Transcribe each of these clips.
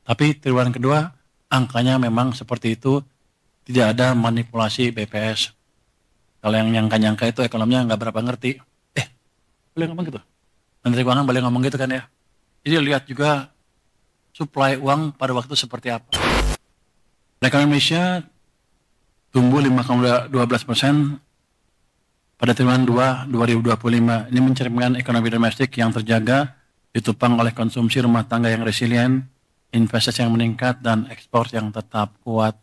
Tapi triwulan kedua angkanya memang seperti itu, tidak ada manipulasi BPS. Kalau yang nyangka-nyangka itu ekonominya nggak berapa ngerti. Boleh ngomong gitu? Menteri Keuangan boleh ngomong gitu kan ya? Jadi lihat juga suplai uang pada waktu seperti apa. Ekonomi Indonesia tumbuh 5,12% pada triwulan 2 2025. Ini mencerminkan ekonomi domestik yang terjaga, ditopang oleh konsumsi rumah tangga yang resilient, investasi yang meningkat, dan ekspor yang tetap kuat.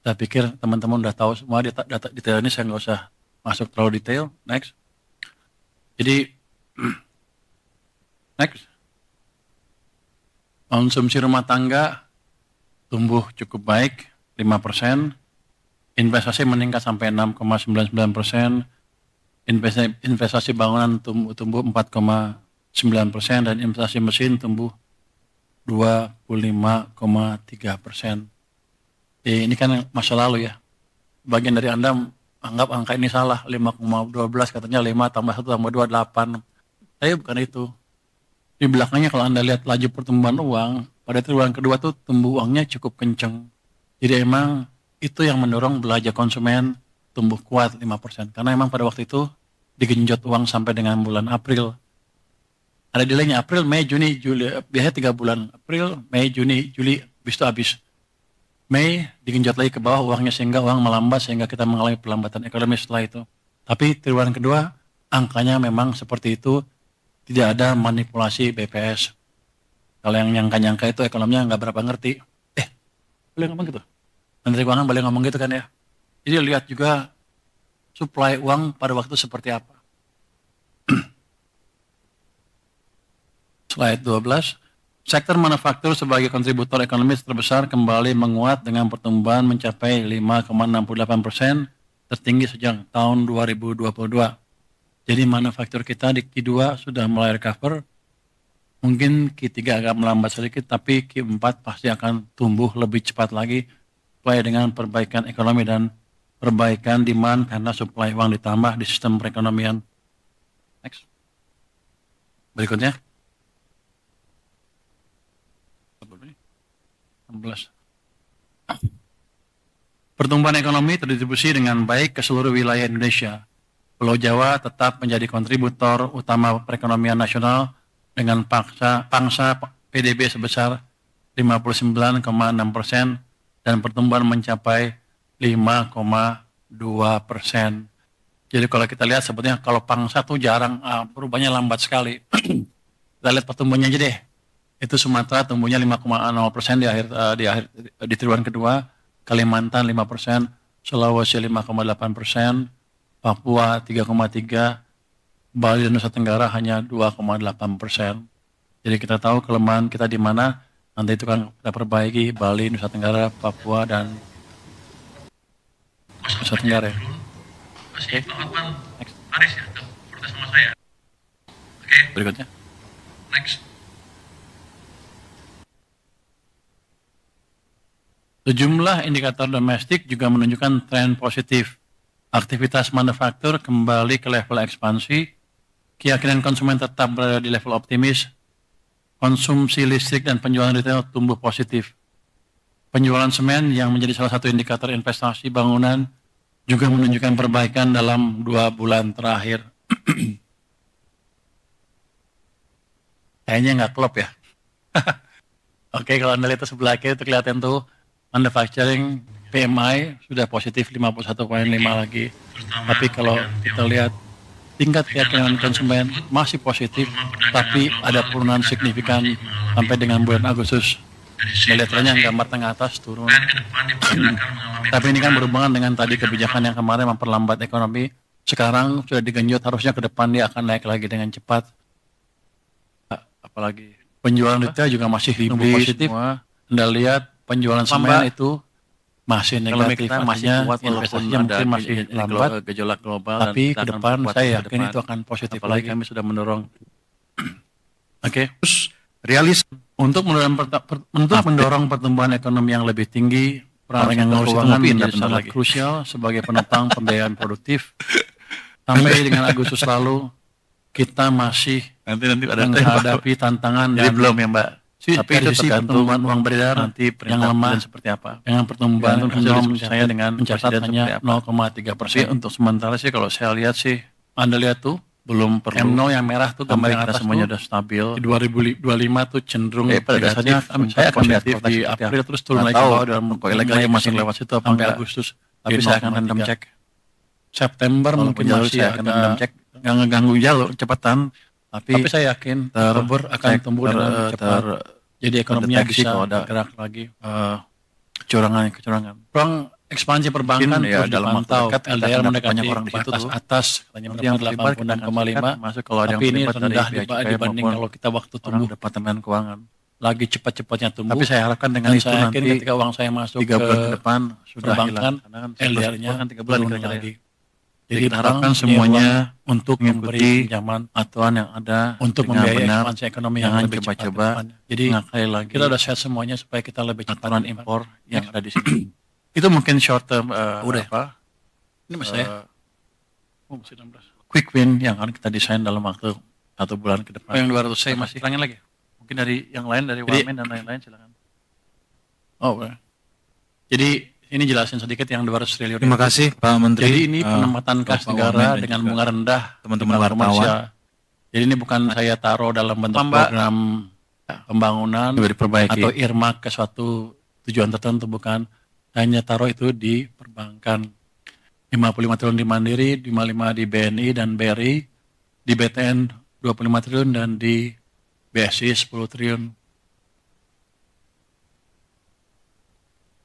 Saya pikir teman-teman udah tahu semua data detail ini, saya nggak usah masuk terlalu detail. Next. Jadi, next. Konsumsi rumah tangga tumbuh cukup baik, 5%. Investasi meningkat sampai 6,99%. Investasi bangunan tumbuh 4,9% dan investasi mesin tumbuh 25,3%. Ini kan masa lalu ya. Bagian dari Anda anggap angka ini salah, 5,12 katanya 5 tambah 1 tambah 2, 8. Tapi bukan itu. Di belakangnya kalau Anda lihat laju pertumbuhan uang, pada triwulan kedua tuh tumbuh uangnya cukup kenceng. Jadi emang itu yang mendorong belanja konsumen tumbuh kuat 5%. Karena emang pada waktu itu digenjot uang sampai dengan bulan April. Ada delaynya April, Mei, Juni, Juli. Biasanya 3 bulan. April, Mei, Juni, Juli, habis. Mei digenjot lagi ke bawah uangnya sehingga uang melambat sehingga kita mengalami perlambatan ekonomi setelah itu. Tapi triwulan kedua angkanya memang seperti itu, tidak ada manipulasi BPS. Kalau yang nyangka-nyangka itu ekonominya nggak berapa ngerti. Boleh ngomong gitu? Menteri Keuangan boleh ngomong gitu kan ya? Jadi lihat juga suplai uang pada waktu seperti apa. Slide 12. Sektor manufaktur sebagai kontributor ekonomi terbesar kembali menguat dengan pertumbuhan mencapai 5,68%, tertinggi sejak tahun 2022. Jadi manufaktur kita di Q2 sudah mulai recover. Mungkin Q3 agak melambat sedikit, tapi Q4 pasti akan tumbuh lebih cepat lagi sesuai dengan perbaikan ekonomi dan perbaikan demand karena suplai uang ditambah di sistem perekonomian. Next. Berikutnya. 16. Pertumbuhan ekonomi terdistribusi dengan baik ke seluruh wilayah Indonesia. Pulau Jawa tetap menjadi kontributor utama perekonomian nasional dengan pangsa PDB sebesar 59,6% dan pertumbuhan mencapai 5,2%. Jadi kalau kita lihat sebetulnya kalau pangsa tuh jarang, perubahannya lambat sekali. Kita lihat pertumbuhannya aja deh. Itu Sumatera tumbuhnya 5,0% di triwulan kedua, Kalimantan 5%, Sulawesi 5,8%, Papua 3,3%, Bali dan Nusa Tenggara hanya 2,8%. Jadi kita tahu kelemahan kita di mana, nanti itu kan kita perbaiki Bali, Nusa Tenggara, Papua, dan Nusa Tenggara. Oke. Next. Aris ya, tuh, protes sama saya. Oke. Berikutnya. Next. Sejumlah indikator domestik juga menunjukkan tren positif. Aktivitas manufaktur kembali ke level ekspansi, keyakinan konsumen tetap berada di level optimis, konsumsi listrik dan penjualan retail tumbuh positif. Penjualan semen yang menjadi salah satu indikator investasi bangunan juga menunjukkan perbaikan dalam 2 bulan terakhir. Kayaknya nggak klop ya. Oke, kalau Anda lihat sebelah kiri itu kelihatan tuh manufacturing PMI sudah positif 51,5 lagi. Tapi kalau kita lihat tingkat keyakinan konsumen masih positif, tapi ada penurunan signifikan sampai dengan bulan Agustus. Melihat trennya gambar tengah atas turun. Tapi ini kan berhubungan dengan tadi kebijakan yang kemarin memperlambat ekonomi. Sekarang sudah digenjot, harusnya ke depan dia akan naik lagi dengan cepat. Apalagi penjualan retail juga masih tumbuh positif. Anda lihat penjualan semen itu masih negatif, masih kuat, investasinya mungkin masih lambat, gejolak global, tapi ke depan saya yakin itu akan positif lagi. Kami sudah mendorong. Oke. Realis untuk mendorong pertumbuhan ekonomi yang lebih tinggi, peran keuangan menjadi sangat krusial sebagai penopang pembiayaan produktif. Sampai dengan Agustus lalu kita masih menghadapi tantangan jadi belum ya Mbak. Tapi itu sisi pertumbuhan uang beredar nanti yang lemah seperti apa. Dengan pertumbuhan ekonomi saya dengan mencatat hanya 0,3%. Untuk sementara sih kalau saya lihat sih, Anda lihat tuh belum perlu. M0 yang merah tuh gambar yang atas semuanya udah stabil. Di 2025 tuh cenderung pada dasarnya saya akan lihat di April terus turun lagi ke bawah dalam rokok ilegal yang masih lewat situ sampai Agustus. Tapi saya akan random cek. September mungkin masih akan random cek. Nggak ngeganggu jalur kecepatan. Tapi saya yakin Oktober akan tumbuh dengan cepat. Jadi ekonominya bisa bergerak lagi. Kecurangan. Ruang ekspansi perbankan terus dipantau. LDR mendekati atas katanya mendapat 86,5. Masuk kalau ada yang tapi ini rendah dibanding kalau kita waktu tumbuh Departemen Keuangan. Lagi cepat-cepatnya tumbuh. Tapi saya harapkan dengan itu nanti ketika uang saya masuk 3 bulan ke depan sudah hilang. LDR-nya 3 bulan lagi. Jadi harapkan semuanya untuk memberi pinjaman aturan yang ada untuk membiayai ekspansi ekonomi yang lebih cepat. Jadi kita udah set semuanya supaya kita lebih cepat aturan impor yang ada di sini. Itu mungkin short term apa? Ini mas saya. Masih 16. Quick win yang akan kita desain dalam waktu 1 bulan ke depan. Yang 200 saya masih ulangin lagi. Mungkin dari yang lain dari Wamen dan lain-lain silakan. Boleh. Jadi ini jelasin sedikit yang 200 triliun. Terima kasih Pak Menteri. Jadi ini penempatan kas negara dengan bunga rendah teman-teman wartawan. Jadi ini bukan saya taruh dalam bentuk program pembangunan atau earmark ke suatu tujuan tertentu, bukan. Hanya taruh itu di perbankan. 55 triliun di Mandiri, 55 di BNI dan BRI, di BTN 25 triliun dan di BSI 10 triliun.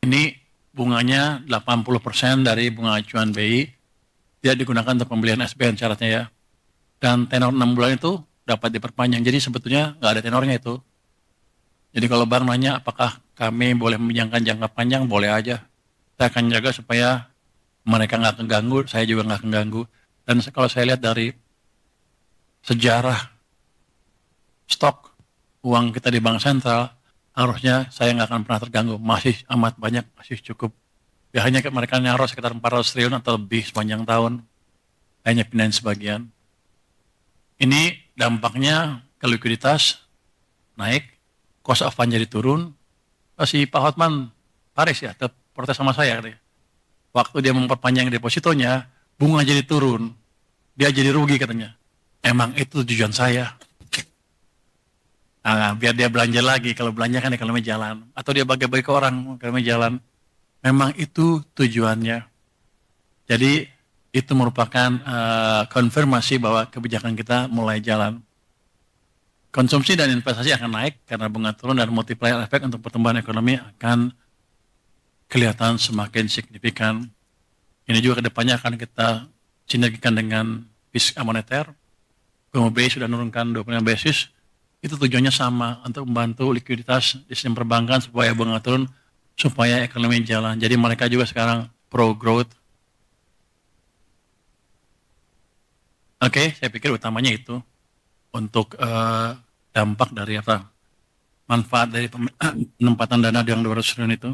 Ini bunganya 80% dari bunga acuan BI tidak digunakan untuk pembelian SBN syaratnya ya. Dan tenor 6 bulan itu dapat diperpanjang. Jadi sebetulnya nggak ada tenornya itu. Jadi kalau bank nanya apakah kami boleh meminjamkan jangka panjang, boleh aja. Saya akan jaga supaya mereka nggak keganggu, saya juga nggak keganggu. Dan kalau saya lihat dari sejarah stok uang kita di bank sentral, harusnya saya nggak akan pernah terganggu, masih amat banyak, masih cukup. Ya hanya mereka nyaruh sekitar 400 triliun atau lebih sepanjang tahun, hanya pindahin sebagian. Ini dampaknya ke likuiditas naik, cost of fund jadi turun. Si Pak Hotman Paris ya, protes sama saya katanya. Waktu dia memperpanjang depositonya, bunga jadi turun, dia jadi rugi katanya. Emang itu tujuan saya. Nah, biar dia belanja lagi, kalau belanja kan ekonomi jalan. Atau dia bagi-bagi ke orang, ekonomi jalan. Memang itu tujuannya. Jadi itu merupakan konfirmasi bahwa kebijakan kita mulai jalan. Konsumsi dan investasi akan naik karena bunga turun dan multiplier efek untuk pertumbuhan ekonomi akan kelihatan semakin signifikan. Ini juga kedepannya akan kita sinergikan dengan fiskal moneter. BI sudah menurunkan 25 basis. Itu tujuannya sama, untuk membantu likuiditas di sistem perbankan supaya bunga turun, supaya ekonomi jalan. Jadi mereka juga sekarang pro growth. Oke, saya pikir utamanya itu untuk dampak dari apa? Manfaat dari penempatan dana yang 200 triliun itu.